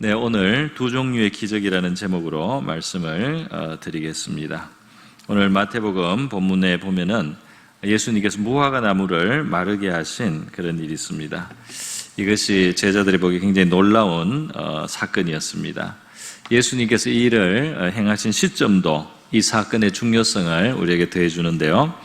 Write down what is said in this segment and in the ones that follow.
네, 오늘 두 종류의 기적이라는 제목으로 말씀을 드리겠습니다. 오늘 마태복음 본문에 보면은 예수님께서 무화과 나무를 마르게 하신 그런 일이 있습니다. 이것이 제자들이 보기 굉장히 놀라운 사건이었습니다. 예수님께서 이 일을 행하신 시점도 이 사건의 중요성을 우리에게 더해주는데요.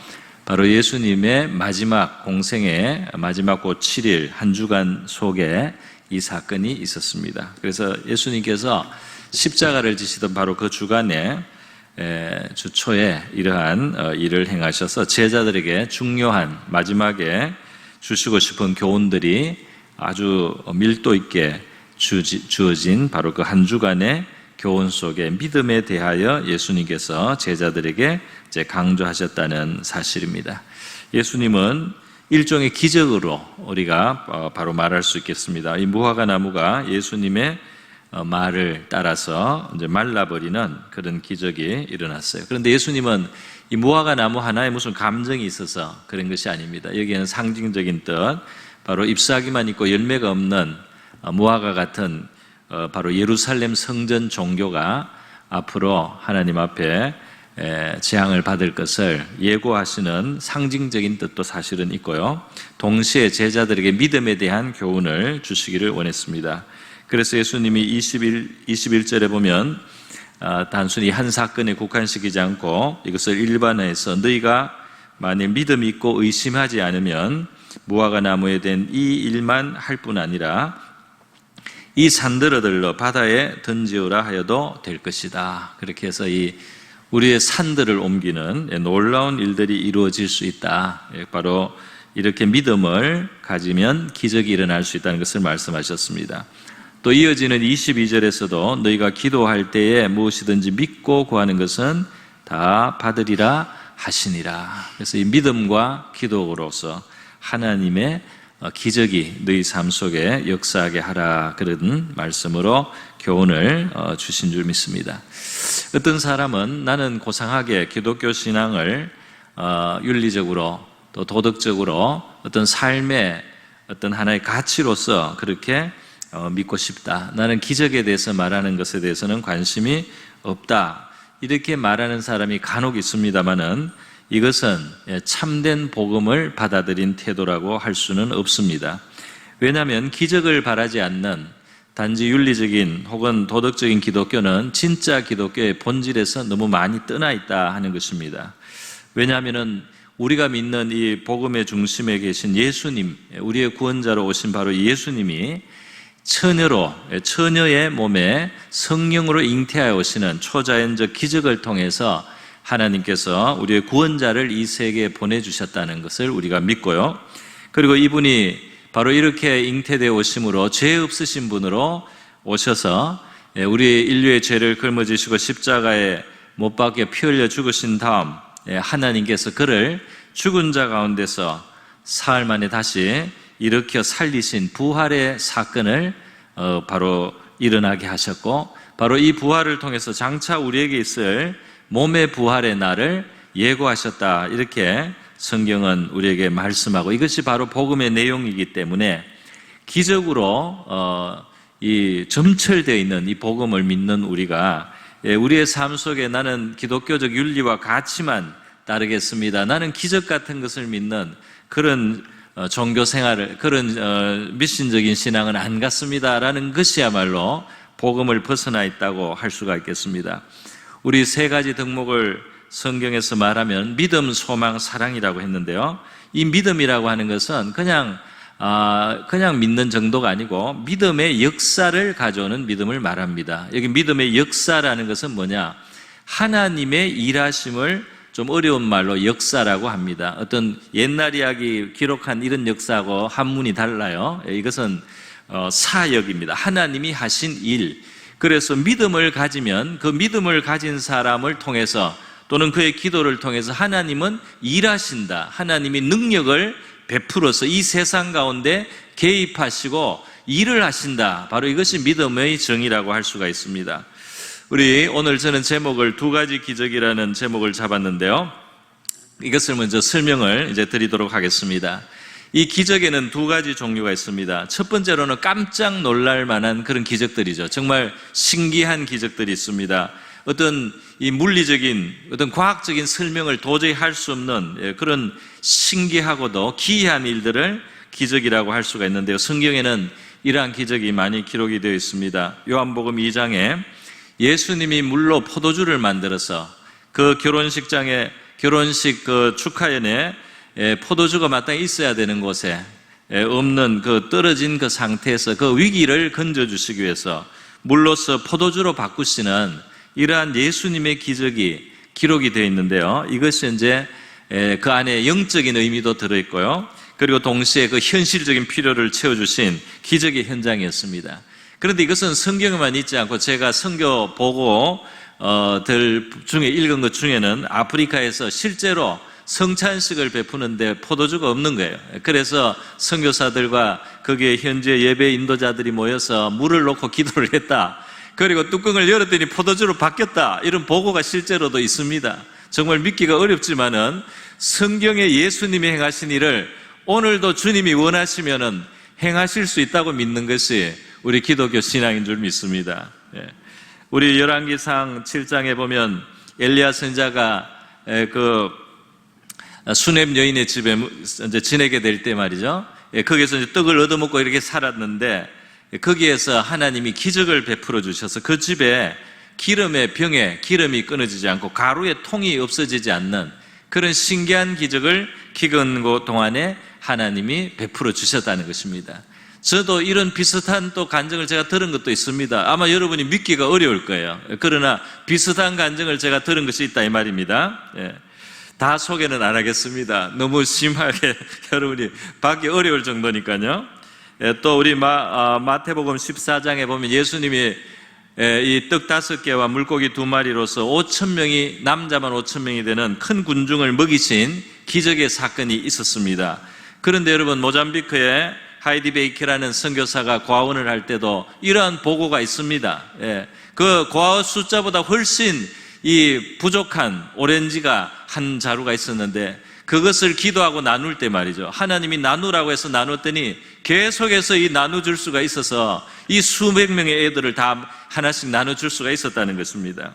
바로 예수님의 마지막 공생의 마지막 그 7일 한 주간 속에 이 사건이 있었습니다. 그래서 예수님께서 십자가를 지시던 바로 그 주간에 주초에 이러한 일을 행하셔서 제자들에게 중요한 마지막에 주시고 싶은 교훈들이 아주 밀도 있게 주어진 바로 그 한 주간의 교훈 속에 믿음에 대하여 예수님께서 제자들에게 이제 강조하셨다는 사실입니다. 예수님은 일종의 기적으로 우리가 바로 말할 수 있겠습니다. 이 무화과 나무가 예수님의 말을 따라서 이제 말라버리는 그런 기적이 일어났어요. 그런데 예수님은 이 무화과 나무 하나에 무슨 감정이 있어서 그런 것이 아닙니다. 여기에는 상징적인 뜻, 바로 잎사귀만 있고 열매가 없는 무화과 같은 바로 예루살렘 성전 종교가 앞으로 하나님 앞에 재앙을 받을 것을 예고하시는 상징적인 뜻도 사실은 있고요. 동시에 제자들에게 믿음에 대한 교훈을 주시기를 원했습니다. 그래서 예수님이 21절에 보면 단순히 한 사건에 국한시키지 않고 이것을 일반화해서 너희가 만일 믿음이 있고 의심하지 않으면 무화과 나무에 대한 이 일만 할 뿐 아니라 이 산들을 들러 바다에 던지오라 하여도 될 것이다. 그렇게 해서 우리의 산들을 옮기는 놀라운 일들이 이루어질 수 있다. 바로 이렇게 믿음을 가지면 기적이 일어날 수 있다는 것을 말씀하셨습니다. 또 이어지는 22절에서도 너희가 기도할 때에 무엇이든지 믿고 구하는 것은 다 받으리라 하시니라. 그래서 이 믿음과 기도로서 하나님의 기적이 너희 삶 속에 역사하게 하라, 그런 말씀으로 교훈을 주신 줄 믿습니다. 어떤 사람은 나는 고상하게 기독교 신앙을 윤리적으로 또 도덕적으로 어떤 삶의 어떤 하나의 가치로서 그렇게 믿고 싶다. 나는 기적에 대해서 말하는 것에 대해서는 관심이 없다. 이렇게 말하는 사람이 간혹 있습니다만은 이것은 참된 복음을 받아들인 태도라고 할 수는 없습니다. 왜냐하면 기적을 바라지 않는 단지 윤리적인 혹은 도덕적인 기독교는 진짜 기독교의 본질에서 너무 많이 떠나 있다 하는 것입니다. 왜냐하면 우리가 믿는 이 복음의 중심에 계신 예수님, 우리의 구원자로 오신 바로 예수님이 처녀의 몸에 성령으로 잉태하여 오시는 초자연적 기적을 통해서 하나님께서 우리의 구원자를 이 세계에 보내주셨다는 것을 우리가 믿고요. 그리고 이분이 바로 이렇게 잉태되어 오심으로 죄 없으신 분으로 오셔서 우리 인류의 죄를 짊어지시고 십자가에 못 박혀 피 흘려 죽으신 다음 하나님께서 그를 죽은 자 가운데서 사흘 만에 다시 일으켜 살리신 부활의 사건을 바로 일어나게 하셨고, 바로 이 부활을 통해서 장차 우리에게 있을 몸의 부활의 날을 예고하셨다. 이렇게 성경은 우리에게 말씀하고, 이것이 바로 복음의 내용이기 때문에 기적으로 이 점철되어 있는 이 복음을 믿는 우리가 우리의 삶 속에 나는 기독교적 윤리와 가치만 따르겠습니다, 나는 기적 같은 것을 믿는 그런 종교 생활을, 그런 미신적인 신앙은 안 갖습니다라는 것이야말로 복음을 벗어나 있다고 할 수가 있겠습니다. 우리 세 가지 덕목을 성경에서 말하면 믿음, 소망, 사랑이라고 했는데요. 이 믿음이라고 하는 것은 그냥 믿는 정도가 아니고 믿음의 역사를 가져오는 믿음을 말합니다. 여기 믿음의 역사라는 것은 뭐냐? 하나님의 일하심을 좀 어려운 말로 역사라고 합니다. 어떤 옛날 이야기 기록한 이런 역사하고 한문이 달라요. 이것은 사역입니다. 하나님이 하신 일. 그래서 믿음을 가지면 그 믿음을 가진 사람을 통해서 또는 그의 기도를 통해서 하나님은 일하신다. 하나님이 능력을 베풀어서 이 세상 가운데 개입하시고 일을 하신다. 바로 이것이 믿음의 정의라고 할 수가 있습니다. 우리 오늘 저는 제목을 두 가지 기적이라는 제목을 잡았는데요. 이것을 먼저 설명을 이제 드리도록 하겠습니다. 이 기적에는 두 가지 종류가 있습니다. 첫 번째로는 깜짝 놀랄 만한 그런 기적들이죠. 정말 신기한 기적들이 있습니다. 어떤 이 물리적인, 어떤 과학적인 설명을 도저히 할 수 없는 그런 신기하고도 기이한 일들을 기적이라고 할 수가 있는데요. 성경에는 이러한 기적이 많이 기록이 되어 있습니다. 요한복음 2장에 예수님이 물로 포도주를 만들어서 그 결혼식 그 축하연에 포도주가 마땅히 있어야 되는 곳에 없는 그 떨어진 그 상태에서 그 위기를 건져주시기 위해서 물로서 포도주로 바꾸시는 이러한 예수님의 기적이 기록이 되어 있는데요. 이것이 이제 그 안에 영적인 의미도 들어있고요. 그리고 동시에 그 현실적인 필요를 채워주신 기적의 현장이었습니다. 그런데 이것은 성경에만 있지 않고 제가 선교 보고 들 중에 읽은 것 중에는 아프리카에서 실제로 성찬식을 베푸는데 포도주가 없는 거예요. 그래서 선교사들과 거기에 현재 예배 인도자들이 모여서 물을 놓고 기도를 했다. 그리고 뚜껑을 열었더니 포도주로 바뀌었다. 이런 보고가 실제로도 있습니다. 정말 믿기가 어렵지만은 성경에 예수님이 행하신 일을 오늘도 주님이 원하시면은 행하실 수 있다고 믿는 것이 우리 기독교 신앙인 줄 믿습니다. 우리 열왕기상 7장에 보면 엘리야 선지자가 그 수넴 여인의 집에 이제 지내게 될 때 말이죠. 거기에서 이제 떡을 얻어먹고 이렇게 살았는데 거기에서 하나님이 기적을 베풀어 주셔서 그 집에 기름의 병에 기름이 끊어지지 않고 가루의 통이 없어지지 않는 그런 신기한 기적을 기근 동안에 하나님이 베풀어 주셨다는 것입니다. 저도 이런 비슷한 또 간증을 제가 들은 것도 있습니다. 아마 여러분이 믿기가 어려울 거예요. 그러나 비슷한 간증을 제가 들은 것이 있다 이 말입니다. 다 소개는 안 하겠습니다. 너무 심하게 여러분이 받기 어려울 정도니까요. 또 우리 마태복음 14장에 보면 예수님이 이 떡 5개와 물고기 2마리로서 5,000명이 남자만 5,000명이 되는 큰 군중을 먹이신 기적의 사건이 있었습니다. 그런데 여러분 모잠비크에 하이디 베이키라는 선교사가 과원을 할 때도 이러한 보고가 있습니다. 그 과원 숫자보다 훨씬 이 부족한 오렌지가 한 자루가 있었는데 그것을 기도하고 나눌 때 말이죠. 하나님이 나누라고 해서 나눴더니 계속해서 이 나눠줄 수가 있어서 이 수백 명의 애들을 다 하나씩 나눠줄 수가 있었다는 것입니다.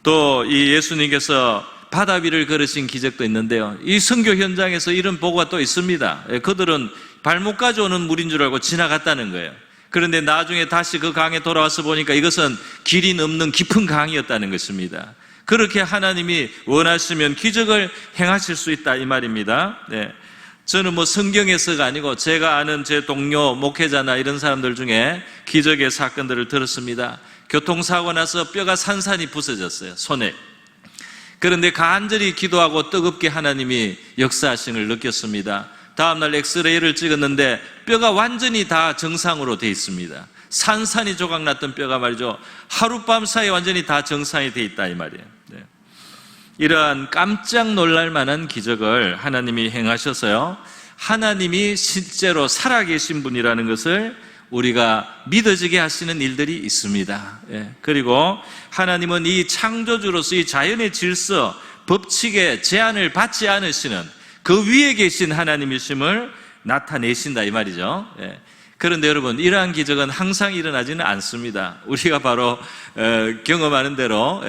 또 이 예수님께서 바다 위를 걸으신 기적도 있는데요. 이 선교 현장에서 이런 보고가 또 있습니다. 그들은 발목까지 오는 물인 줄 알고 지나갔다는 거예요. 그런데 나중에 다시 그 강에 돌아와서 보니까 이것은 길이 넘는 깊은 강이었다는 것입니다. 그렇게 하나님이 원하시면 기적을 행하실 수 있다 이 말입니다. 저는 뭐 성경에서가 아니고 제가 아는 제 동료 목회자나 이런 사람들 중에 기적의 사건들을 들었습니다. 교통사고 나서 뼈가 산산이 부서졌어요, 손에. 그런데 간절히 기도하고 뜨겁게 하나님이 역사하심을 느꼈습니다. 다음날 엑스레이를 찍었는데 뼈가 완전히 다 정상으로 돼 있습니다. 산산이 조각났던 뼈가 말이죠, 하룻밤 사이에 완전히 다 정상이 돼 있다 이 말이에요. 이러한 깜짝 놀랄 만한 기적을 하나님이 행하셔서요, 하나님이 실제로 살아계신 분이라는 것을 우리가 믿어지게 하시는 일들이 있습니다. 그리고 하나님은 이 창조주로서 이 자연의 질서, 법칙의 제한을 받지 않으시는 그 위에 계신 하나님이심을 나타내신다 이 말이죠. 그런데 여러분, 이러한 기적은 항상 일어나지는 않습니다. 우리가 바로 경험하는 대로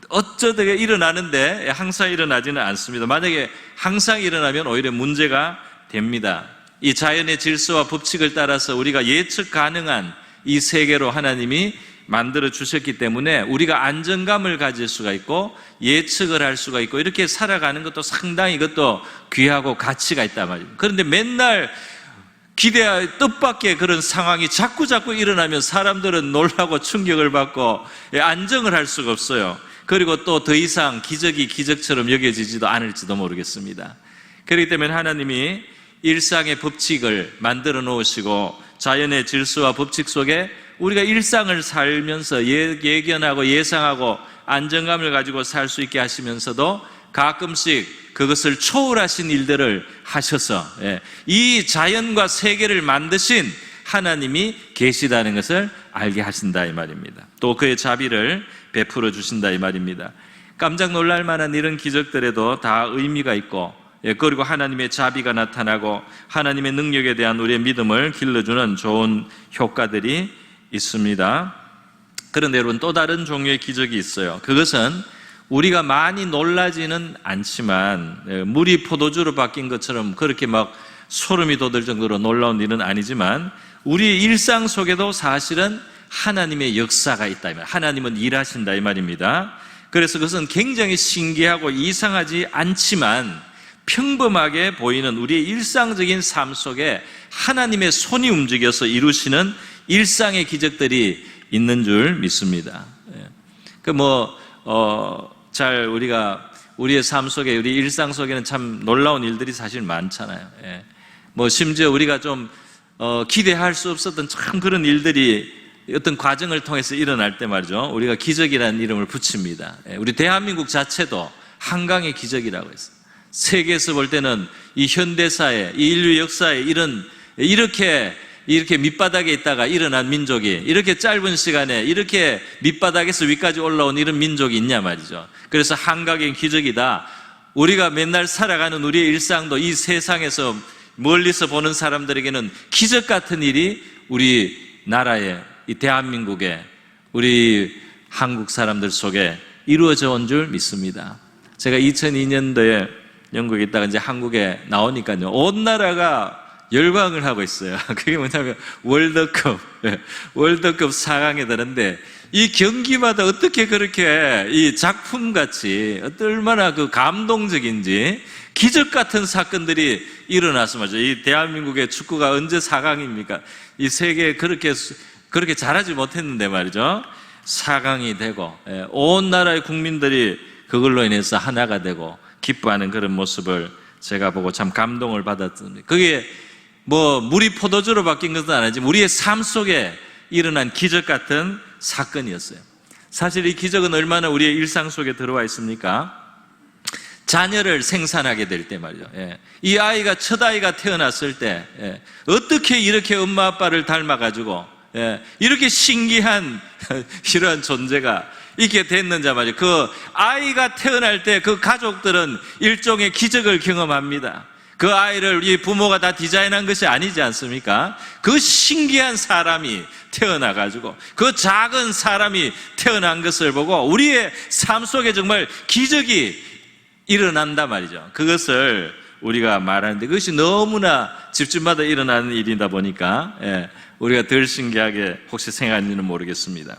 어쩌다가 일어나는데 항상 일어나지는 않습니다. 만약에 항상 일어나면 오히려 문제가 됩니다. 이 자연의 질서와 법칙을 따라서 우리가 예측 가능한 이 세계로 하나님이 만들어 주셨기 때문에 우리가 안정감을 가질 수가 있고 예측을 할 수가 있고 이렇게 살아가는 것도 상당히 이것도 귀하고 가치가 있단 말이에요. 그런데 맨날 뜻밖의 그런 상황이 자꾸 일어나면 사람들은 놀라고 충격을 받고 안정을 할 수가 없어요. 그리고 또 더 이상 기적이 기적처럼 여겨지지도 않을지도 모르겠습니다. 그렇기 때문에 하나님이 일상의 법칙을 만들어 놓으시고 자연의 질서와 법칙 속에 우리가 일상을 살면서 예견하고 예상하고 안정감을 가지고 살 수 있게 하시면서도 가끔씩 그것을 초월하신 일들을 하셔서 이 자연과 세계를 만드신 하나님이 계시다는 것을 알게 하신다 이 말입니다. 또 그의 자비를 베풀어 주신다 이 말입니다. 깜짝 놀랄 만한 이런 기적들에도 다 의미가 있고 그리고 하나님의 자비가 나타나고 하나님의 능력에 대한 우리의 믿음을 길러주는 좋은 효과들이 있습니다. 그런데 여러분, 또 다른 종류의 기적이 있어요. 그것은 우리가 많이 놀라지는 않지만, 물이 포도주로 바뀐 것처럼 그렇게 막 소름이 돋을 정도로 놀라운 일은 아니지만, 우리의 일상 속에도 사실은 하나님의 역사가 있다, 하나님은 일하신다 이 말입니다. 그래서 그것은 굉장히 신기하고 이상하지 않지만 평범하게 보이는 우리의 일상적인 삶 속에 하나님의 손이 움직여서 이루시는 일상의 기적들이 있는 줄 믿습니다. 잘 우리가 우리의 삶 속에, 우리 일상 속에는 참 놀라운 일들이 사실 많잖아요. 심지어 우리가 좀 기대할 수 없었던 참 그런 일들이 어떤 과정을 통해서 일어날 때 말이죠, 우리가 기적이라는 이름을 붙입니다. 우리 대한민국 자체도 한강의 기적이라고 했어요. 세계에서 볼 때는 이 현대사에, 이 인류 역사에 이렇게 밑바닥에 있다가 일어난 민족이 이렇게 짧은 시간에 이렇게 밑바닥에서 위까지 올라온 이런 민족이 있냐 말이죠. 그래서 한강의 기적이다. 우리가 맨날 살아가는 우리의 일상도 이 세상에서 멀리서 보는 사람들에게는 기적 같은 일이 우리 나라에, 이 대한민국에, 우리 한국 사람들 속에 이루어져 온 줄 믿습니다. 제가 2002년도에 영국에 있다가 이제 한국에 나오니까요, 온 나라가 열광을 하고 있어요. 그게 뭐냐면 월드컵 4강에 되는데, 이 경기마다 어떻게 그렇게 이 작품같이 얼마나 그 감동적인지 기적 같은 사건들이 일어나서 말이죠. 이 대한민국의 축구가 언제 4강입니까? 이 세계에 그렇게 잘하지 못했는데 말이죠, 4강이 되고 온 나라의 국민들이 그걸로 인해서 하나가 되고 기뻐하는 그런 모습을 제가 보고 참 감동을 받았습니다. 그게 물이 포도주로 바뀐 것은 아니지만 우리의 삶 속에 일어난 기적 같은 사건이었어요. 사실 이 기적은 얼마나 우리의 일상 속에 들어와 있습니까? 자녀를 생산하게 될 때 말이죠. 이 아이가, 첫 아이가 태어났을 때 어떻게 이렇게 엄마 아빠를 닮아가지고 이렇게 신기한 이런 존재가 있게 됐는지 말이죠. 그 아이가 태어날 때 그 가족들은 일종의 기적을 경험합니다. 그 아이를 이 부모가 다 디자인한 것이 아니지 않습니까? 그 신기한 사람이 태어나가지고 그 작은 사람이 태어난 것을 보고 우리의 삶 속에 정말 기적이 일어난단 말이죠. 그것을 우리가 말하는데 그것이 너무나 집집마다 일어나는 일이다 보니까 우리가 덜 신기하게 혹시 생각하는지는 모르겠습니다.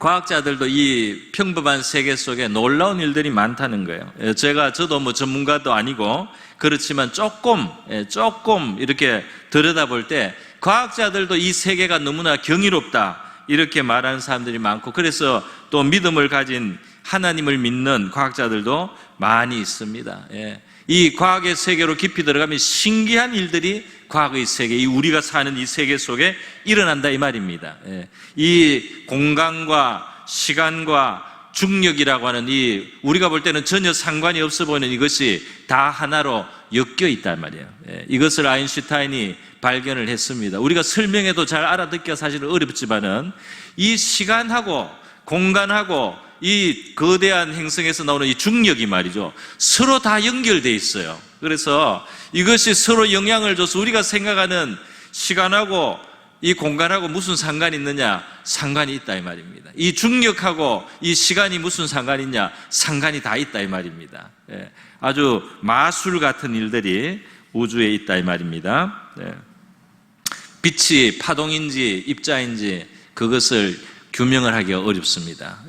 과학자들도 이 평범한 세계 속에 놀라운 일들이 많다는 거예요. 저도 전문가도 아니고 그렇지만 조금 이렇게 들여다볼 때 과학자들도 이 세계가 너무나 경이롭다 이렇게 말하는 사람들이 많고, 그래서 또 믿음을 가진 하나님을 믿는 과학자들도 많이 있습니다. 이 과학의 세계로 깊이 들어가면 신기한 일들이 과학의 세계, 이 우리가 사는 이 세계 속에 일어난다 이 말입니다. 이 공간과 시간과 중력이라고 하는 이 우리가 볼 때는 전혀 상관이 없어 보이는 이것이 다 하나로 엮여 있단 말이에요. 이것을 아인슈타인이 발견을 했습니다. 우리가 설명해도 잘 알아듣기가 사실은 어렵지만은 이 시간하고 공간하고 이 거대한 행성에서 나오는 이 중력이 말이죠, 서로 다 연결되어 있어요. 그래서 이것이 서로 영향을 줘서 우리가 생각하는 시간하고 이 공간하고 무슨 상관이 있느냐? 상관이 있다 이 말입니다. 이 중력하고 이 시간이 무슨 상관이 있냐? 상관이 다 있다 이 말입니다. 아주 마술 같은 일들이 우주에 있다 이 말입니다. 빛이 파동인지 입자인지 그것을 규명을 하기가 어렵습니다.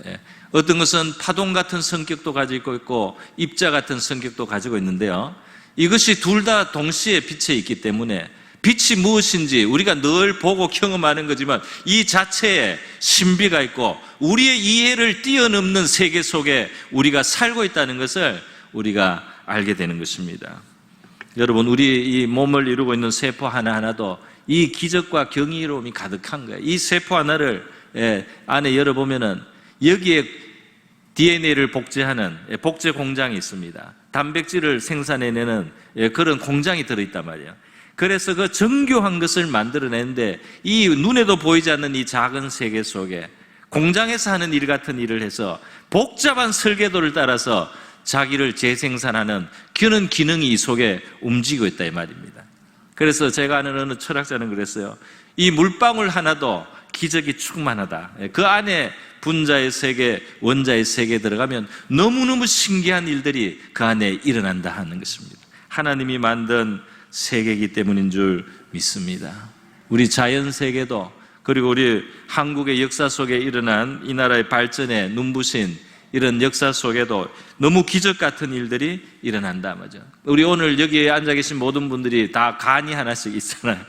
어떤 것은 파동 같은 성격도 가지고 있고 입자 같은 성격도 가지고 있는데요, 이것이 둘 다 동시에 빛에 있기 때문에 빛이 무엇인지 우리가 늘 보고 경험하는 거지만 이 자체에 신비가 있고 우리의 이해를 뛰어넘는 세계 속에 우리가 살고 있다는 것을 우리가 알게 되는 것입니다. 여러분, 우리 이 몸을 이루고 있는 세포 하나하나도 이 기적과 경이로움이 가득한 거예요. 이 세포 하나를 안에 열어보면은 여기에 DNA를 복제하는 복제 공장이 있습니다. 단백질을 생산해내는 그런 공장이 들어있단 말이에요. 그래서 그 정교한 것을 만들어내는데 이 눈에도 보이지 않는 이 작은 세계 속에 공장에서 하는 일 같은 일을 해서 복잡한 설계도를 따라서 자기를 재생산하는 그런 기능이 이 속에 움직이고 있다 이 말입니다. 그래서 제가 아는 어느 철학자는 그랬어요. 이 물방울 하나도 기적이 충만하다. 그 안에 분자의 세계, 원자의 세계에 들어가면 너무너무 신기한 일들이 그 안에 일어난다 하는 것입니다. 하나님이 만든 세계이기 때문인 줄 믿습니다. 우리 자연 세계도, 그리고 우리 한국의 역사 속에 일어난 이 나라의 발전에 눈부신 이런 역사 속에도 너무 기적 같은 일들이 일어난다 말이죠. 우리 오늘 여기에 앉아 계신 모든 분들이 다 간이 하나씩 있잖아요.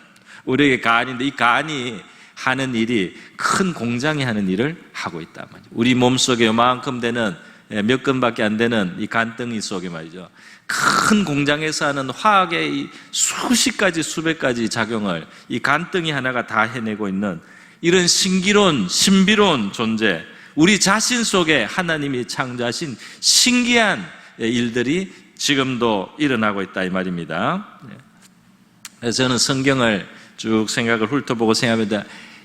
우리에게 간인데 이 간이 하는 일이 큰 공장이 하는 일을 하고 있단 말이죠. 우리 몸속에 요만큼 되는 몇 건밖에 안 되는 이 간덩이 속에 말이죠. 큰 공장에서 하는 화학의 수십 가지 수백 가지 작용을 이 간덩이 하나가 다 해내고 있는 이런 신비로운 존재, 우리 자신 속에 하나님이 창조하신 신기한 일들이 지금도 일어나고 있다 이 말입니다. 그래서 저는 성경을 쭉 생각을 훑어보고 생각합니다.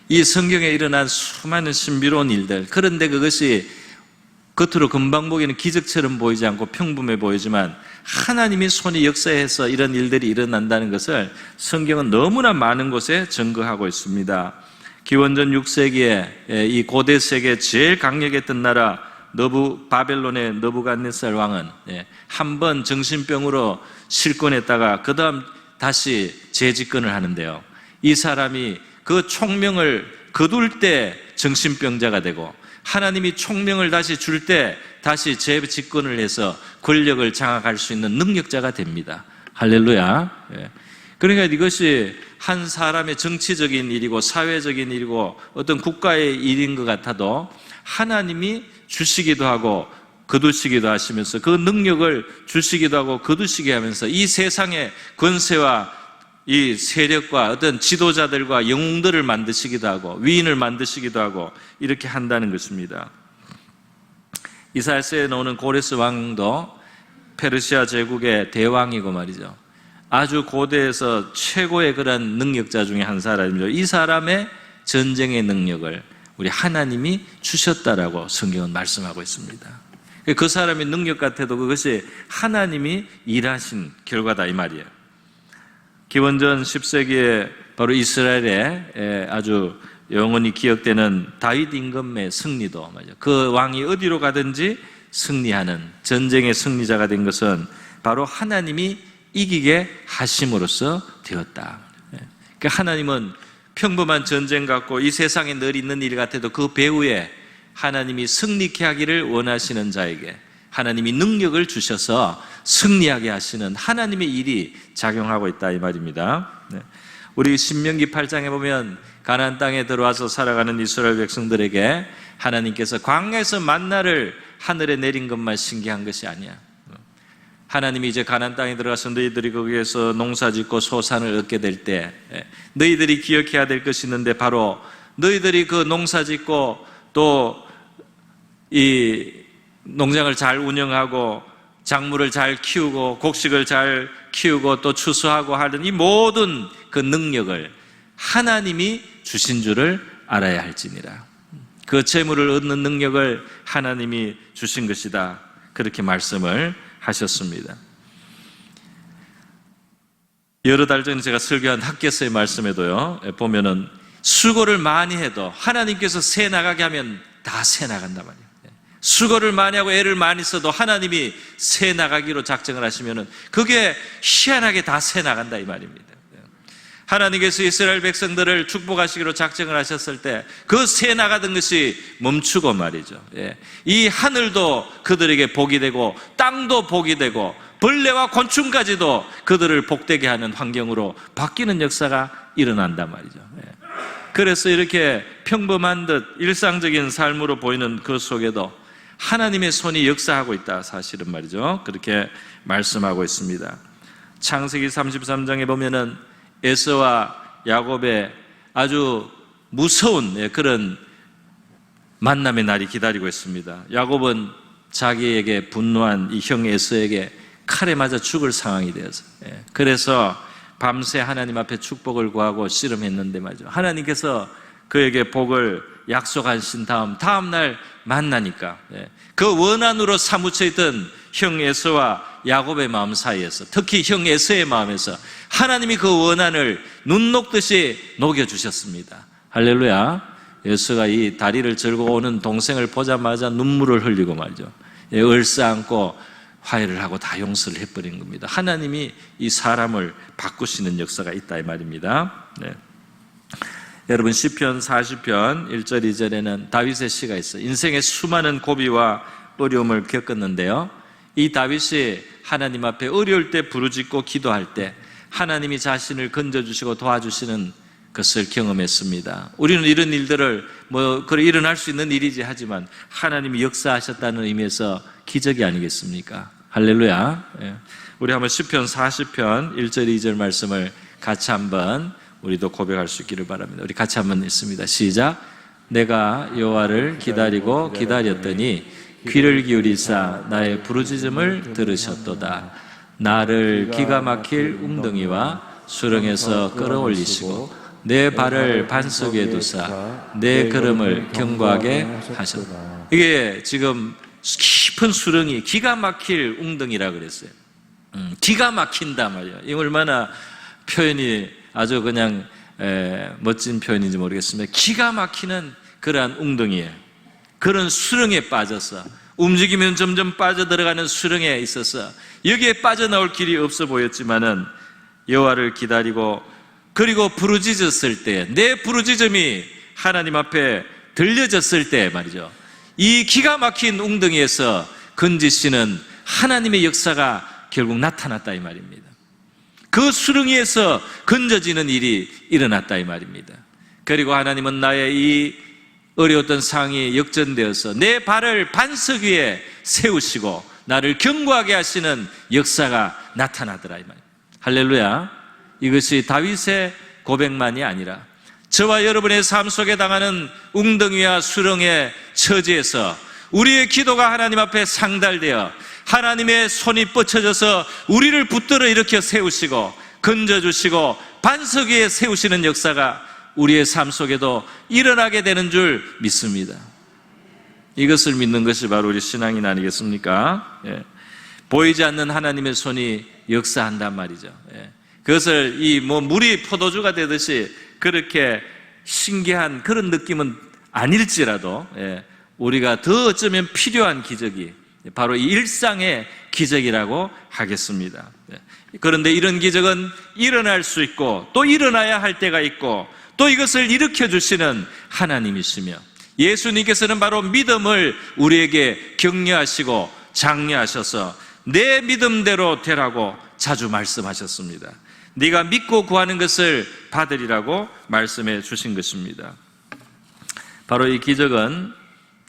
이 성경에 일어난 수많은 신비로운 일들, 그런데 그것이 겉으로 금방 보기에는 기적처럼 보이지 않고 평범해 보이지만 하나님이 손이 역사해서 이런 일들이 일어난다는 것을 성경은 너무나 많은 곳에 증거하고 있습니다. 기원전 6세기에 이 고대 세계 제일 강력했던 나라 바벨론의 느부갓네살 왕은 한 번 정신병으로 실권했다가 그 다음 다시 재집권을 하는데요, 이 사람이 그 총명을 거둘 때 정신병자가 되고 하나님이 총명을 다시 줄 때 다시 재집권을 해서 권력을 장악할 수 있는 능력자가 됩니다. 할렐루야. 그러니까 이것이 한 사람의 정치적인 일이고 사회적인 일이고 어떤 국가의 일인 것 같아도 하나님이 주시기도 하고 거두시기도 하시면서 그 능력을 주시기도 하고 거두시게 하면서 이 세상의 권세와 이 세력과 어떤 지도자들과 영웅들을 만드시기도 하고 위인을 만드시기도 하고 이렇게 한다는 것입니다. 이사야서에 나오는 고레스 왕도 페르시아 제국의 대왕이고 말이죠. 아주 고대에서 최고의 그런 능력자 중에 한 사람이죠. 이 사람의 전쟁의 능력을 우리 하나님이 주셨다라고 성경은 말씀하고 있습니다. 그 사람의 능력 같아도 그것이 하나님이 일하신 결과다 이 말이에요. 기원전 10세기에 바로 이스라엘에 아주 영원히 기억되는 다윗 임금의 승리도 말이죠. 그 왕이 어디로 가든지 승리하는 전쟁의 승리자가 된 것은 바로 하나님이 이기게 하심으로써 되었다. 그러니까 하나님은 평범한 전쟁 같고 이 세상에 늘 있는 일 같아도 그 배후에 하나님이 승리케 하기를 원하시는 자에게 하나님이 능력을 주셔서 승리하게 하시는 하나님의 일이 작용하고 있다 이 말입니다. 우리 신명기 8장에 보면 가나안 땅에 들어와서 살아가는 이스라엘 백성들에게 하나님께서 광야에서 만나를 하늘에 내린 것만 신기한 것이 아니야. 하나님이 이제 가나안 땅에 들어가서 너희들이 거기에서 농사짓고 소산을 얻게 될 때 너희들이 기억해야 될 것이 있는데 바로 너희들이 그 농사짓고 또 이 농장을 잘 운영하고 작물을 잘 키우고 곡식을 잘 키우고 또 추수하고 하는 이 모든 그 능력을 하나님이 주신 줄을 알아야 할지니라. 그 재물을 얻는 능력을 하나님이 주신 것이다. 그렇게 말씀을 하셨습니다. 여러 달 전에 제가 설교한 학개서의 말씀에도요, 보면은 수고를 많이 해도 하나님께서 새 나가게 하면 다 새 나간단 말이에요. 수고를 많이 하고 애를 많이 써도 하나님이 새 나가기로 작정을 하시면은 그게 희한하게 다 새 나간다 이 말입니다. 하나님께서 이스라엘 백성들을 축복하시기로 작정을 하셨을 때 그 새 나가던 것이 멈추고 말이죠. 이 하늘도 그들에게 복이 되고 땅도 복이 되고 벌레와 곤충까지도 그들을 복되게 하는 환경으로 바뀌는 역사가 일어난단 말이죠. 그래서 이렇게 평범한 듯 일상적인 삶으로 보이는 그 속에도 하나님의 손이 역사하고 있다 사실은 말이죠. 그렇게 말씀하고 있습니다. 창세기 33장에 보면은 에서와 야곱의 아주 무서운 그런 만남의 날이 기다리고 있습니다. 야곱은 자기에게 분노한 이 형 에서에게 칼에 맞아 죽을 상황이 되어서 그래서 밤새 하나님 앞에 축복을 구하고 씨름했는데 말이죠. 하나님께서 그에게 복을 약속하신 다음 날 만나니까 그 원한으로 사무쳐 있던 형 에서와 야곱의 마음 사이에서, 특히 형 에서의 마음에서 하나님이 그 원한을 눈 녹듯이 녹여주셨습니다. 할렐루야. 에서가 이 다리를 절고 오는 동생을 보자마자 눈물을 흘리고 말이죠. 얼싸안고 화해를 하고 다 용서를 해버린 겁니다. 하나님이 이 사람을 바꾸시는 역사가 있다 이 말입니다. 네. 여러분, 시편 40편 1절 2절에는 다윗의 시가 있어요. 인생의 수많은 고비와 어려움을 겪었는데요, 이 다윗이 하나님 앞에 어려울 때 부르짖고 기도할 때 하나님이 자신을 건져주시고 도와주시는 것을 경험했습니다. 우리는 이런 일들을 그래 일어날 수 있는 일이지 하지만 하나님이 역사하셨다는 의미에서 기적이 아니겠습니까? 할렐루야. 우리 한번 시편 40편 1절 2절 말씀을 같이 한번 우리도 고백할 수 있기를 바랍니다. 우리 같이 한번 읽습니다. 시작. 내가 여호와를 기다리고 기다렸더니 귀를 기울이사 나의 부르짖음을 들으셨도다. 나를 기가 막힐 웅덩이와 수렁에서 끌어올리시고 내 발을 반석에 두사 내 걸음을 견고하게 하셨다. 이게 지금 깊은 수렁이 기가 막힐 웅덩이라 그랬어요. 기가 막힌다 말이에요. 이 얼마나 표현이 아주 그냥 멋진 표현인지 모르겠습니다. 기가 막히는 그러한 웅덩이에, 그런 수렁에 빠져서 움직이면 점점 빠져들어가는 수렁에 있어서 여기에 빠져나올 길이 없어 보였지만은 여호와를 기다리고 그리고 부르짖었을 때, 내 부르짖음이 하나님 앞에 들려졌을 때 말이죠, 이 기가 막힌 웅덩이에서 건지시는 하나님의 역사가 결국 나타났다 이 말입니다. 그 수렁이에서 건져지는 일이 일어났다 이 말입니다. 그리고 하나님은 나의 이 어려웠던 상황이 역전되어서 내 발을 반석 위에 세우시고 나를 견고하게 하시는 역사가 나타나더라 이 말입니다. 할렐루야. 이것이 다윗의 고백만이 아니라 저와 여러분의 삶 속에 당하는 웅덩이와 수렁의 처지에서 우리의 기도가 하나님 앞에 상달되어 하나님의 손이 뻗쳐져서 우리를 붙들어 일으켜 세우시고 건져주시고 반석 위에 세우시는 역사가 우리의 삶 속에도 일어나게 되는 줄 믿습니다. 이것을 믿는 것이 바로 우리 신앙인 아니겠습니까? 보이지 않는 하나님의 손이 역사한단 말이죠. 그것을 물이 포도주가 되듯이 그렇게 신기한 그런 느낌은 아닐지라도 우리가 더 어쩌면 필요한 기적이 바로 이 일상의 기적이라고 하겠습니다. 그런데 이런 기적은 일어날 수 있고 또 일어나야 할 때가 있고 또 이것을 일으켜 주시는 하나님이시며 예수님께서는 바로 믿음을 우리에게 격려하시고 장려하셔서 내 믿음대로 되라고 자주 말씀하셨습니다. 네가 믿고 구하는 것을 받으리라고 말씀해 주신 것입니다. 바로 이 기적은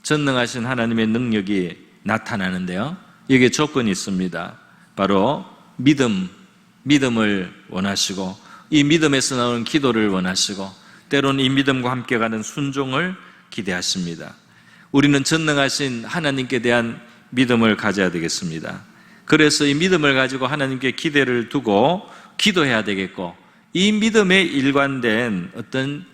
전능하신 하나님의 능력이 나타나는데요, 여기에 조건이 있습니다. 바로 믿음을 원하시고 이 믿음에서 나오는 기도를 원하시고 때로는 이 믿음과 함께 가는 순종을 기대하십니다. 우리는 전능하신 하나님께 대한 믿음을 가져야 되겠습니다. 그래서 이 믿음을 가지고 하나님께 기대를 두고 기도해야 되겠고, 이 믿음에 일관된 어떤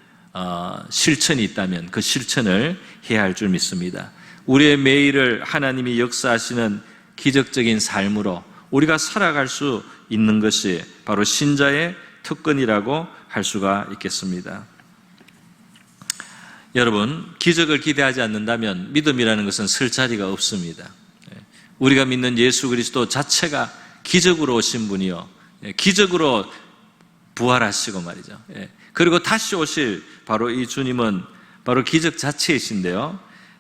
실천이 있다면 그 실천을 해야 할 줄 믿습니다. 우리의 매일을 하나님이 역사하시는 기적적인 삶으로 우리가 살아갈 수 있는 것이 바로 신자의 특권이라고 할 수가 있겠습니다. 여러분, 기적을 기대하지 않는다면 믿음이라는 것은 설 자리가 없습니다. 우리가 믿는 예수 그리스도 자체가 기적으로 오신 분이요, 기적으로 부활하시고 말이죠. 그리고 다시 오실 바로 이 주님은 바로 기적 자체이신데요,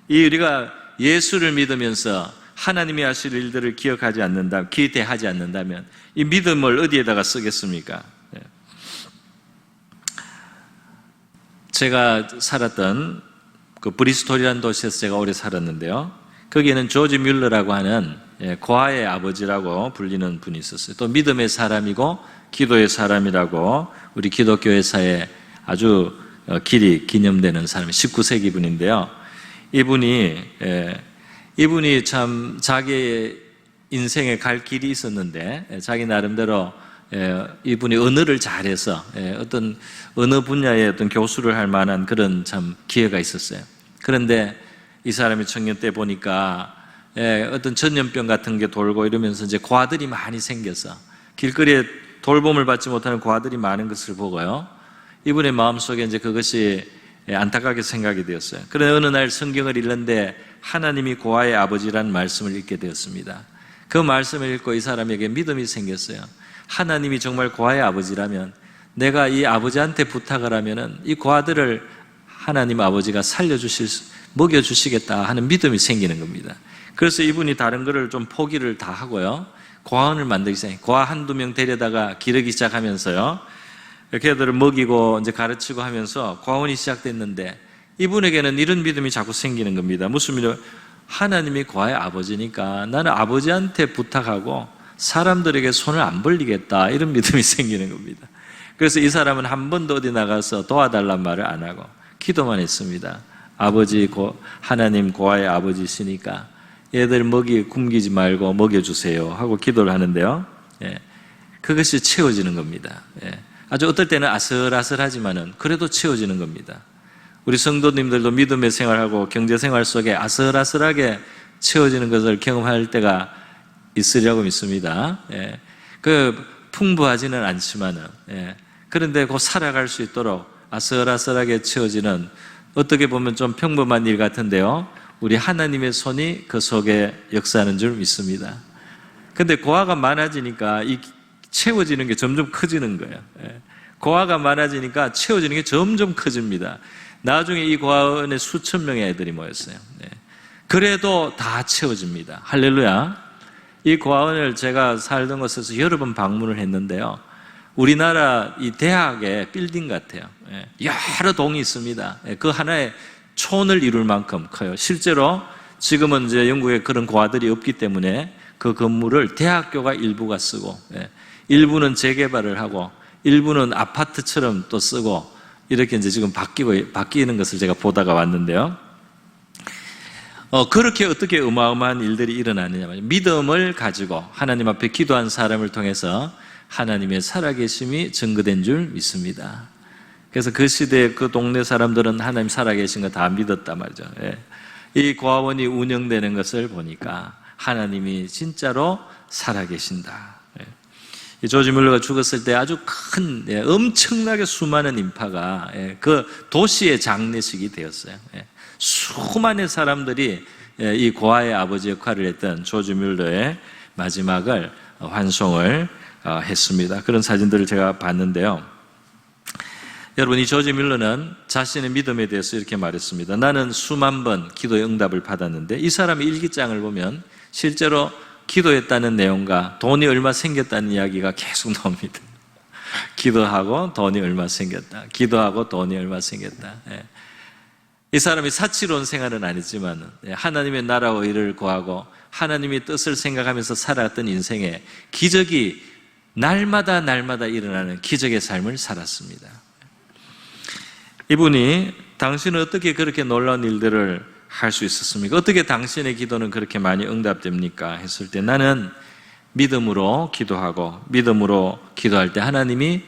우리가 예수를 믿으면서 하나님이 하실 일들을 기억하지 않는다, 기대하지 않는다면 이 믿음을 어디에다가 쓰겠습니까? 제가 살았던 그 브리스톨이라는 도시에서 제가 오래 살았는데요, 거기에는 조지 뮬러라고 하는 고아의 아버지라고 불리는 분이 있었어요. 또 믿음의 사람이고 기도의 사람이라고 우리 기독교 회사에 아주 길이 기념되는 사람이 19세기 분인데요, 이분이 참 자기 인생에 갈 길이 있었는데 자기 나름대로 이분이 언어를 잘해서 어떤 언어 분야의 어떤 교수를 할 만한 그런 참 기회가 있었어요. 그런데 이 사람이 청년 때 보니까 어떤 전염병 같은 게 돌고 이러면서 이제 고아들이 많이 생겨서 길거리에 돌봄을 받지 못하는 고아들이 많은 것을 보고요, 이분의 마음속에 이제 그것이 안타깝게 생각이 되었어요. 그런데 어느 날 성경을 읽는데 하나님이 고아의 아버지라는 말씀을 읽게 되었습니다. 그 말씀을 읽고 이 사람에게 믿음이 생겼어요. 하나님이 정말 고아의 아버지라면 내가 이 아버지한테 부탁을 하면은 이 고아들을 하나님 아버지가 먹여주시겠다 하는 믿음이 생기는 겁니다. 그래서 이분이 다른 거를 좀 포기를 다 하고요, 고아원을 만들기 시작해요. 고아 한두 명 데려다가 기르기 시작하면서요, 걔들을 먹이고 이제 가르치고 하면서 고아원이 시작됐는데 이분에게는 이런 믿음이 자꾸 생기는 겁니다. 무슨 믿음? 하나님이 고아의 아버지니까 나는 아버지한테 부탁하고 사람들에게 손을 안 벌리겠다, 이런 믿음이 생기는 겁니다. 그래서 이 사람은 한 번도 어디 나가서 도와달란 말을 안 하고 기도만 했습니다. 아버지, 하나님 고아의 아버지시니까 얘들 굶기지 말고 먹여주세요 하고 기도를 하는데요, 그것이 채워지는 겁니다. 아주 어떨 때는 아슬아슬하지만은 그래도 채워지는 겁니다. 우리 성도님들도 믿음의 생활하고 경제생활 속에 아슬아슬하게 채워지는 것을 경험할 때가 있으리라고 믿습니다. 풍부하지는 않지만은, 그런데 곧 살아갈 수 있도록 아슬아슬하게 채워지는, 어떻게 보면 좀 평범한 일 같은데요, 우리 하나님의 손이 그 속에 역사하는 줄 믿습니다. 근데 고아가 많아지니까 이 채워지는 게 점점 커지는 거예요. 고아가 많아지니까 채워지는 게 점점 커집니다. 나중에 이 고아원에 수천 명의 애들이 모였어요. 그래도 다 채워집니다. 할렐루야. 이 고아원을 제가 살던 곳에서 여러 번 방문을 했는데요, 우리나라 이 대학의 빌딩 같아요. 여러 동이 있습니다. 그 하나의 촌을 이룰 만큼 커요. 실제로 지금은 이제 영국에 그런 고아들이 없기 때문에 그 건물을 대학교가 일부가 쓰고, 일부는 재개발을 하고, 일부는 아파트처럼 또 쓰고, 이렇게 이제 지금 바뀌는 것을 제가 보다가 왔는데요. 그렇게 어떻게 어마어마한 일들이 일어나느냐 말이에요. 믿음을 가지고 하나님 앞에 기도한 사람을 통해서 하나님의 살아계심이 증거된 줄 믿습니다. 그래서 그 시대에 그 동네 사람들은 하나님 살아계신 거 다 믿었단 말이죠. 이 고아원이 운영되는 것을 보니까 하나님이 진짜로 살아계신다. 이 조지 뮬러가 죽었을 때 아주 큰, 엄청나게 수많은 인파가 그 도시의 장례식이 되었어요. 수많은 사람들이 이 고아의 아버지 역할을 했던 조지 뮬러의 마지막을 환송을 했습니다. 그런 사진들을 제가 봤는데요, 여러분, 이 조지 뮬러는 자신의 믿음에 대해서 이렇게 말했습니다. 나는 수만 번 기도의 응답을 받았는데, 이 사람의 일기장을 보면 실제로 기도했다는 내용과 돈이 얼마 생겼다는 이야기가 계속 나옵니다. 기도하고 돈이 얼마 생겼다, 기도하고 돈이 얼마 생겼다. 이 사람이 사치로운 생활은 아니지만 하나님의 나라와 의를 구하고 하나님의 뜻을 생각하면서 살아갔던 인생에 기적이 날마다 일어나는 기적의 삶을 살았습니다. 이분이 당신은 어떻게 그렇게 놀라운 일들을 할 수 있었습니까? 어떻게 당신의 기도는 그렇게 많이 응답됩니까? 했을 때 나는 믿음으로 기도하고 믿음으로 기도할 때 하나님이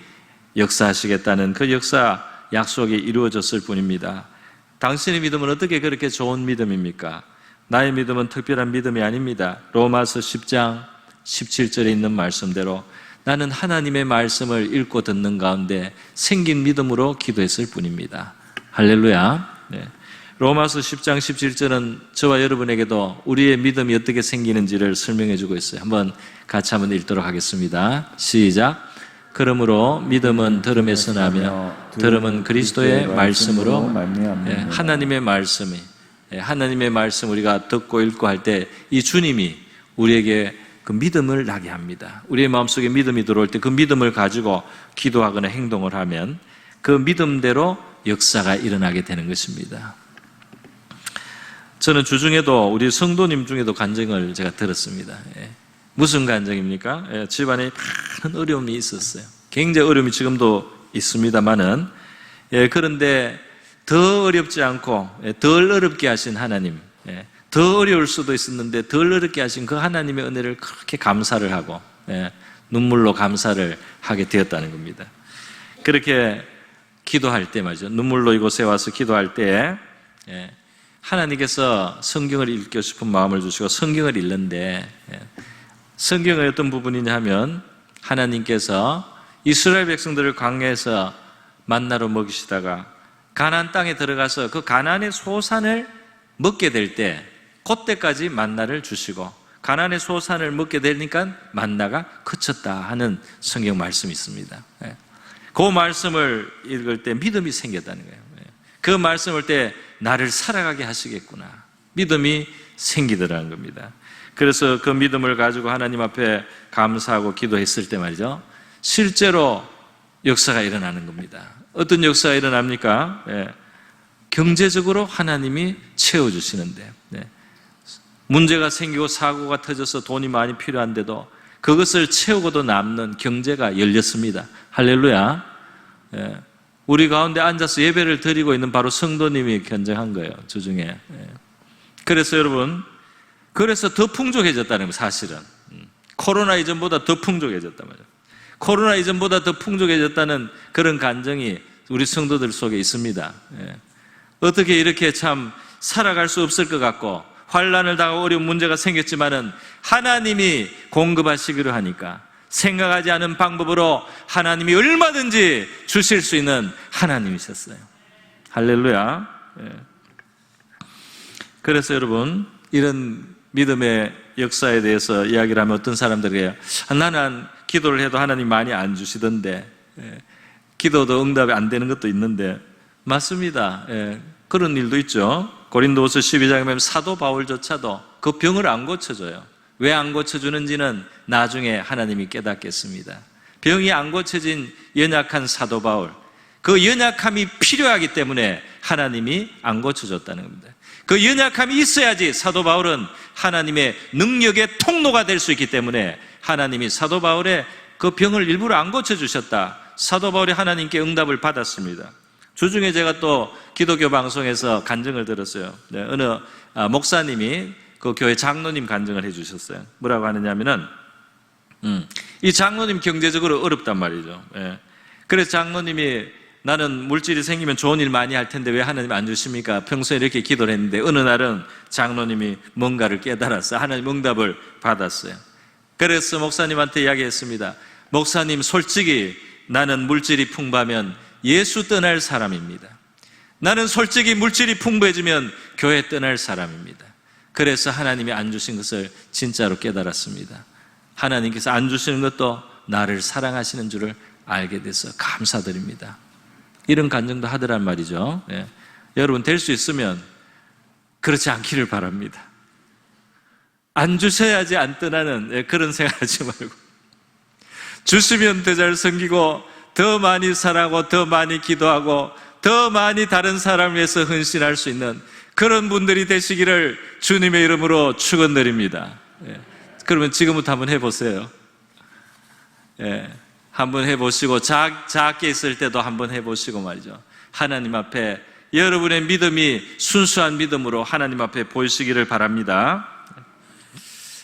역사하시겠다는 그 역사 약속이 이루어졌을 뿐입니다. 당신의 믿음은 어떻게 그렇게 좋은 믿음입니까? 나의 믿음은 특별한 믿음이 아닙니다. 로마서 10장 17절에 있는 말씀대로 나는 하나님의 말씀을 읽고 듣는 가운데 생긴 믿음으로 기도했을 뿐입니다. 할렐루야. 로마서 10장 17절은 저와 여러분에게도 우리의 믿음이 어떻게 생기는지를 설명해 주고 있어요. 같이 한번 읽도록 하겠습니다. 시작. 그러므로 믿음은 들음에서 나며 들음은 그리스도의 말씀으로 하나님의 말씀이, 하나님의 말씀 우리가 듣고 읽고 할 때 이 주님이 우리에게 그 믿음을 나게 합니다. 우리의 마음속에 믿음이 들어올 때 그 믿음을 가지고 기도하거나 행동을 하면 그 믿음대로 역사가 일어나게 되는 것입니다. 저는 주중에도 우리 성도님 중에도 간증을 제가 들었습니다. 무슨 간증입니까? 집안에 많은 어려움이 있었어요. 굉장히 어려움이 지금도 있습니다만은, 그런데 더 어렵지 않고 덜 어렵게 하신 하나님, 더 어려울 수도 있었는데 덜 어렵게 하신 그 하나님의 은혜를 그렇게 감사를 하고 눈물로 감사를 하게 되었다는 겁니다. 그렇게 기도할 때 말이죠. 눈물로 이곳에 와서 기도할 때 하나님께서 성경을 읽고 싶은 마음을 주시고 성경을 읽는데, 성경의 어떤 부분이냐 하면 하나님께서 이스라엘 백성들을 광야에서 만나로 먹이시다가 가나안 땅에 들어가서 그 가나안의 소산을 먹게 될 때, 그때까지 만나를 주시고 가나안의 소산을 먹게 되니까 만나가 그쳤다 하는 성경 말씀이 있습니다. 그 말씀을 읽을 때 믿음이 생겼다는 거예요. 그 말씀을 때 나를 살아가게 하시겠구나, 믿음이 생기더라는 겁니다. 그래서 그 믿음을 가지고 하나님 앞에 감사하고 기도했을 때 말이죠, 실제로 역사가 일어나는 겁니다. 어떤 역사가 일어납니까? 경제적으로 하나님이 채워주시는데, 문제가 생기고 사고가 터져서 돈이 많이 필요한데도 그것을 채우고도 남는 경제가 열렸습니다. 할렐루야. 우리 가운데 앉아서 예배를 드리고 있는 바로 성도님이 견정한 거예요, 주중에. 그래서 여러분, 그래서 더 풍족해졌다는 거예요, 사실은. 코로나 이전보다 더 풍족해졌단 말이에요. 코로나 이전보다 더 풍족해졌다는 그런 간증이 우리 성도들 속에 있습니다. 어떻게 이렇게 참 살아갈 수 없을 것 같고 환난을 당하고 어려운 문제가 생겼지만은 하나님이 공급하시기로 하니까 생각하지 않은 방법으로 하나님이 얼마든지 주실 수 있는 하나님이셨어요. 할렐루야. 그래서 여러분, 이런 믿음의 역사에 대해서 이야기를 하면 어떤 사람들이 나는 기도를 해도 하나님 많이 안 주시던데, 기도도 응답이 안 되는 것도 있는데, 맞습니다. 그런 일도 있죠. 고린도후서 12장에 보면 사도 바울조차도 그 병을 안 고쳐줘요. 왜 안 고쳐주는지는 나중에 하나님이 깨닫겠습니다. 병이 안 고쳐진 연약한 사도 바울, 그 연약함이 필요하기 때문에 하나님이 안 고쳐줬다는 겁니다. 그 연약함이 있어야지 사도 바울은 하나님의 능력의 통로가 될 수 있기 때문에 하나님이 사도 바울의 그 병을 일부러 안 고쳐주셨다. 사도 바울이 하나님께 응답을 받았습니다. 주중에 제가 또 기독교 방송에서 간증을 들었어요. 어느 목사님이 그 교회 장로님 간증을 해주셨어요. 뭐라고 하느냐면은, 이 장로님 경제적으로 어렵단 말이죠. 그래서 장로님이 나는 물질이 생기면 좋은 일 많이 할 텐데 왜 하나님 안 주십니까? 평소에 이렇게 기도를 했는데 어느 날은 장로님이 뭔가를 깨달았어. 하나님 응답을 받았어요. 그래서 목사님한테 이야기했습니다. 목사님, 솔직히 나는 물질이 풍부하면 예수 떠날 사람입니다. 나는 솔직히 물질이 풍부해지면 교회 떠날 사람입니다. 그래서 하나님이 안 주신 것을 진짜로 깨달았습니다. 하나님께서 안 주시는 것도 나를 사랑하시는 줄을 알게 돼서 감사드립니다. 이런 간증도 하더란 말이죠. 여러분, 될 수 있으면 그렇지 않기를 바랍니다. 안 주셔야지 안 떠나는 그런 생각하지 말고, 주시면 더 잘 섬기고 더 많이 살아가고 더 많이 기도하고 더 많이 다른 사람을 위해서 헌신할 수 있는 그런 분들이 되시기를 주님의 이름으로 축원드립니다. 그러면 지금부터 한번 해보세요. 한번 해보시고 작게 있을 때도 한번 해보시고 말이죠. 하나님 앞에 여러분의 믿음이 순수한 믿음으로 하나님 앞에 보이시기를 바랍니다.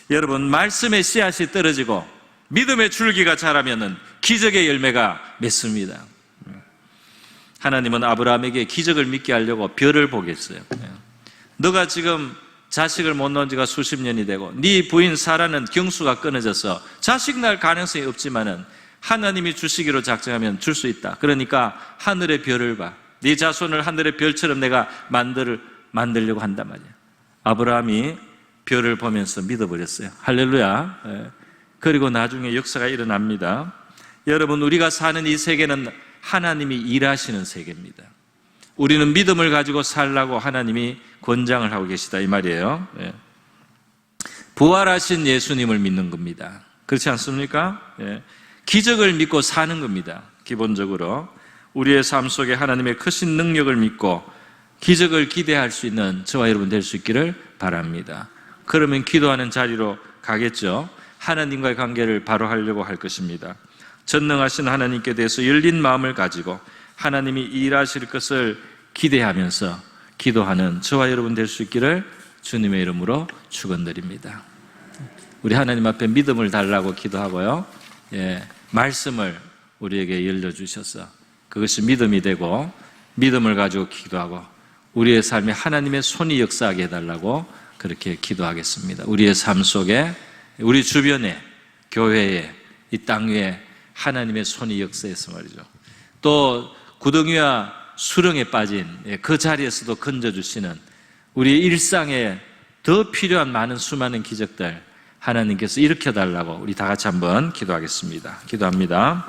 여러분, 말씀의 씨앗이 떨어지고 믿음의 줄기가 자라면은 기적의 열매가 맺습니다. 하나님은 아브라함에게 기적을 믿게 하려고 별을 보겠어요. 너가 지금 자식을 못 낳은 지가 수십 년이 되고 네 부인 사라는 경수가 끊어져서 자식 낳을 가능성이 없지만은 하나님이 주시기로 작정하면 줄 수 있다. 그러니까 하늘의 별을 봐. 네 자손을 하늘의 별처럼 내가 만들려고 한단 말이야. 아브라함이 별을 보면서 믿어버렸어요. 할렐루야. 그리고 나중에 역사가 일어납니다. 여러분, 우리가 사는 이 세계는 하나님이 일하시는 세계입니다. 우리는 믿음을 가지고 살라고 하나님이 권장을 하고 계시다, 이 말이에요. 부활하신 예수님을 믿는 겁니다. 그렇지 않습니까? 기적을 믿고 사는 겁니다. 기본적으로 우리의 삶 속에 하나님의 크신 능력을 믿고 기적을 기대할 수 있는 저와 여러분 될 수 있기를 바랍니다. 그러면 기도하는 자리로 가겠죠. 하나님과의 관계를 바로 하려고 할 것입니다. 전능하신 하나님께 대해서 열린 마음을 가지고 하나님이 일하실 것을 기대하면서 기도하는 저와 여러분 될 수 있기를 주님의 이름으로 축원드립니다. 우리 하나님 앞에 믿음을 달라고 기도하고요. 말씀을 우리에게 열려주셔서 그것이 믿음이 되고 믿음을 가지고 기도하고 우리의 삶에 하나님의 손이 역사하게 해달라고 그렇게 기도하겠습니다. 우리의 삶 속에, 우리 주변에, 교회에, 이 땅 위에 하나님의 손이 역사해서 말이죠. 또 구덩이와 수렁에 빠진 그 자리에서도 건져주시는 우리 일상에 더 필요한 많은 수많은 기적들 하나님께서 일으켜달라고 우리 다 같이 한번 기도하겠습니다. 기도합니다.